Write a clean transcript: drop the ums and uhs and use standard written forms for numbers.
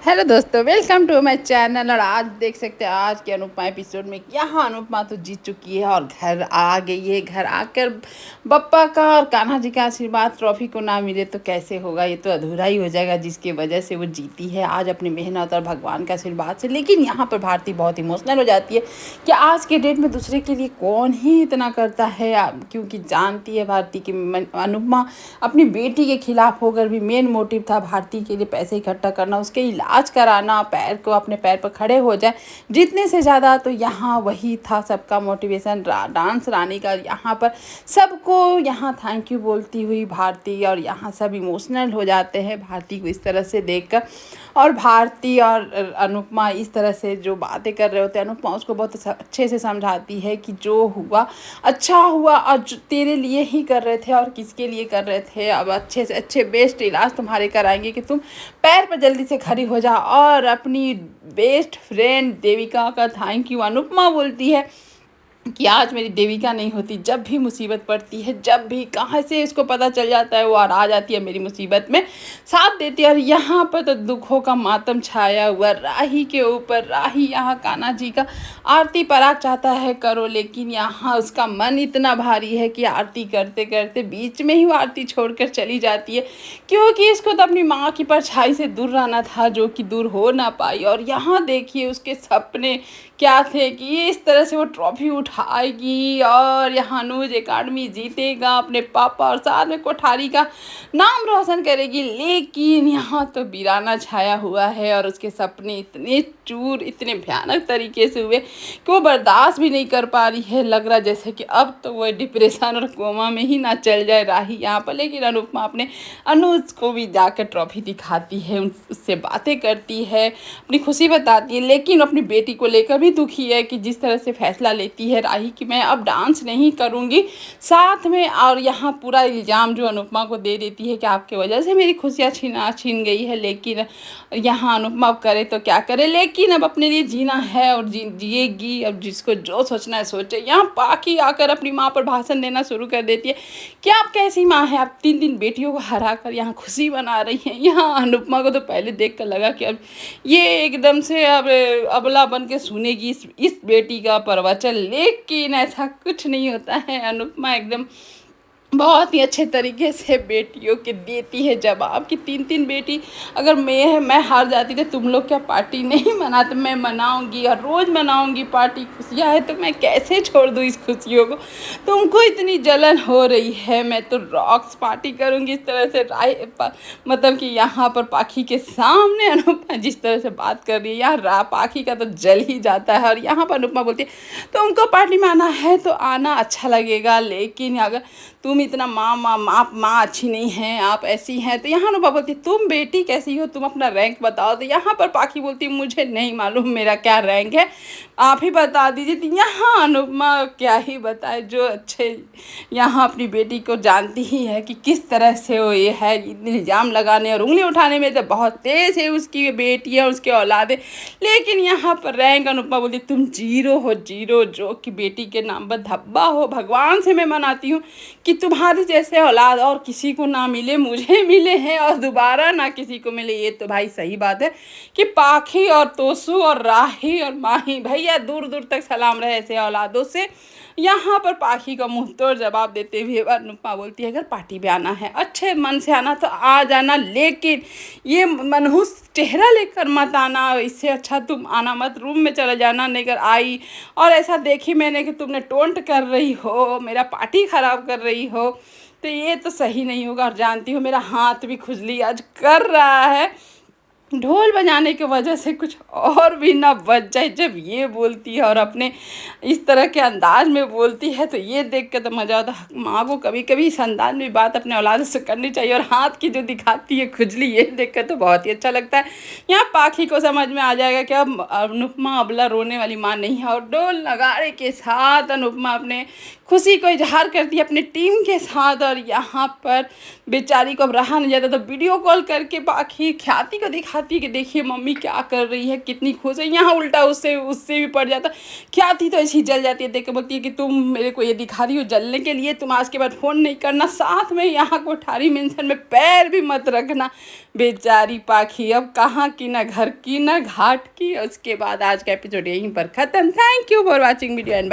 Hello दोस्तों, welcome to my channel. और आज देख सकते हैं आज के अनुपमा एपिसोड में यहाँ अनुपमा तो जीत चुकी है और घर आ गई है। घर आकर बप्पा का और कान्हा जी का आशीर्वाद ट्रॉफी को ना मिले तो कैसे होगा, ये तो अधूरा ही हो जाएगा जिसकी वजह से वो जीती है आज अपनी मेहनत और भगवान के आशीर्वाद से। लेकिन यहाँ पर भारती बहुत इमोशनल हो जाती है कि आज के डेट में दूसरे के लिए कौन ही इतना करता है, क्योंकि जानती है भारती की अनुपमा अपनी बेटी के खिलाफ होकर भी मेन मोटिव था भारती के लिए पैसे इकट्ठा करना, उसके इलाज कराना, पैर को अपने पैर पर खड़े हो जाए जितने से ज़्यादा। तो यहाँ वही था सबका मोटिवेशन, डांस रानी का। यहाँ पर सबको यहाँ थैंक यू बोलती हुई भारती, और यहाँ सब इमोशनल हो जाते हैं भारती को इस तरह से देखकर। और भारती और अनुपमा इस तरह से जो बातें कर रहे होते हैं, अनुपमा उसको बहुत अच्छे से समझाती है कि जो हुआ अच्छा हुआ और जो तेरे लिए ही कर रहे थे और किसके लिए कर रहे थे, अब अच्छे से अच्छे बेस्ट इलाज तुम्हारे कराएंगे कि तुम पैर पर जल्दी से खड़ी हो जाओ। और अपनी बेस्ट फ्रेंड देविका का थैंक यू अनुपमा बोलती है कि आज मेरी देविका नहीं होती, जब भी मुसीबत पड़ती है, जब भी कहाँ से इसको पता चल जाता है वो और आ जाती है मेरी मुसीबत में साथ देती है। और यहाँ पर तो दुखों का मातम छाया हुआ राही के ऊपर। राही यहाँ कान्हा जी का आरती पराग चाहता है करो, लेकिन यहाँ उसका मन इतना भारी है कि आरती करते करते बीच में ही वो आरती छोड़कर चली जाती है, क्योंकि इसको तो अपनी माँ की परछाई से दूर रहना था जो कि दूर हो ना पाई। और यहाँ देखिए उसके सपने क्या थे कि इस तरह से वो ट्रॉफी उठाएगी और यहाँ अनुज एकेडमी जीतेगा, अपने पापा और साथ में कोठारी का नाम रोशन करेगी। लेकिन यहाँ तो वीराना छाया हुआ है और उसके सपने इतने चूर, इतने भयानक तरीके से हुए कि वो बर्दाश्त भी नहीं कर पा रही है। लग रहा जैसे कि अब तो वो डिप्रेशन और कोमा में ही ना चल जाए राही यहाँ पर। लेकिन अनुपमा अपने अनुज को भी जाकर ट्रॉफी दिखाती है, उससे बातें करती है, अपनी खुशी बताती है, लेकिन अपनी बेटी को लेकर भी दुखी है कि जिस तरह से फैसला लेती है राही कि मैं अब डांस नहीं करूँगी साथ में। और यहाँ पूरा इल्ज़ाम जो अनुपमा को दे देती है कि आपके वजह से मेरी खुशियाँ छीन गई है। लेकिन यहाँ अनुपमा अब करे तो क्या करे, लेकिन अब अपने लिए जीना है और जिएगी। अब जिसको जो सोचना है सोचे। यहाँ पाखी आकर अपनी माँ पर भाषण देना शुरू कर देती है कि आप कैसी माँ है, आप 3 बेटियों को हरा कर यहाँ खुशी बना रही हैं। यहाँ अनुपमा को तो पहले देख कर लगा कि अब ये एकदम से अब अबला बन के सुनेगी इस बेटी का प्रवचन, लेकिन ऐसा कुछ नहीं होता है। अनुपमा एकदम बहुत ही अच्छे तरीके से बेटियों के देती है जवाब कि 3 बेटी अगर मैं हार जाती तो तुम लोग क्या पार्टी नहीं मनाते? मैं मनाऊंगी और रोज़ मनाऊंगी पार्टी, खुशियाँ है तो मैं कैसे छोड़ दूँ इस खुशियों को? तुमको इतनी जलन हो रही है, मैं तो रॉक्स पार्टी करूंगी। इस तरह से मतलब कि यहाँ पर पाखी के सामने अनुपमा जिस तरह से बात कर रही है, यहाँ पाखी का तो जल ही जाता है। और यहाँ पर अनुपमा बोलती है तुमको पार्टी में आना है तो आना, अच्छा लगेगा, लेकिन अगर तुम इतना आप माँ अच्छी नहीं हैं, आप ऐसी हैं। तो यहाँ अनुपमा बोलती तुम बेटी कैसी हो, तुम अपना रैंक बताओ। तो यहाँ पर पाखी बोलती मुझे नहीं मालूम मेरा क्या रैंक है, आप ही बता दीजिए। तो यहाँ अनुपमा क्या ही बताए, जो अच्छे यहाँ अपनी बेटी को जानती ही है कि किस तरह से वो ये है, इल्ज़ाम लगाने और उंगली उठाने में तो बहुत तेज़ है उसकी बेटी है, उसके औलादे। लेकिन यहाँ पर रैंक अनुपमा बोलती तुम 0 हो, 0, जो कि बेटी के नाम पर धब्बा हो। भगवान से मैं मनाती हूँ कि तुम्हारे जैसे औलाद और किसी को ना मिले, मुझे मिले हैं और दोबारा ना किसी को मिले। ये तो भाई सही बात है कि पाखी और तोसू और राही और माही भैया दूर दूर तक सलाम रहे ऐसे औलादों से। यहाँ पर पाखी का मुंह तोड़ जवाब देते हुए अनुपमा बोलती है अगर पार्टी में आना है, अच्छे मन से आना तो आ जाना, लेकिन ये मनहूस चेहरा लेकर मत आना। इससे अच्छा तुम आना मत, रूम में चले जाना। नहीं कर आई और ऐसा देखी मैंने कि तुमने टोंट कर रही हो, मेरा पार्टी ख़राब कर रही हो, तो ये तो सही नहीं होगा। और जानती हो मेरा हाथ भी खुजली आज कर रहा है, ढोल बजाने की वजह से कुछ और भी ना बच जाए। जब ये बोलती है और अपने इस तरह के अंदाज में बोलती है तो ये देख के तो मज़ा आता है। माँ को कभी कभी इस अंदाज में बात अपने औलाद से करनी चाहिए। और हाथ की जो दिखाती है खुजली, ये देख कर तो बहुत ही अच्छा लगता है। यहाँ पाखी को समझ में आ जाएगा कि अब अनुपमा अबला रोने वाली माँ नहीं है। और ढोल नगाड़े के साथ अनुपमा अपने खुशी को इजहार करती है अपने टीम के साथ। और यहाँ पर बेचारी को अब रहा नहीं जाता तो वीडियो कॉल करके बाकी ख्याति को दिखाती है कि देखिए मम्मी क्या कर रही है, कितनी खुश है। यहाँ उल्टा उससे उससे भी पड़ जाता। ख्याति तो ऐसी जल जाती है, देख के बोलती है कि तुम मेरे को ये दिखा रही हो जलने के लिए, तुम आज के बाद फ़ोन नहीं करना, साथ में यहाँ कोठारी मेंशन में पैर भी मत रखना। बेचारी पाखी अब कहाँ की ना घर की ना घाट की। उसके बाद आज का एपिसोड यहीं पर ख़त्म। Thank you for watching video and bye.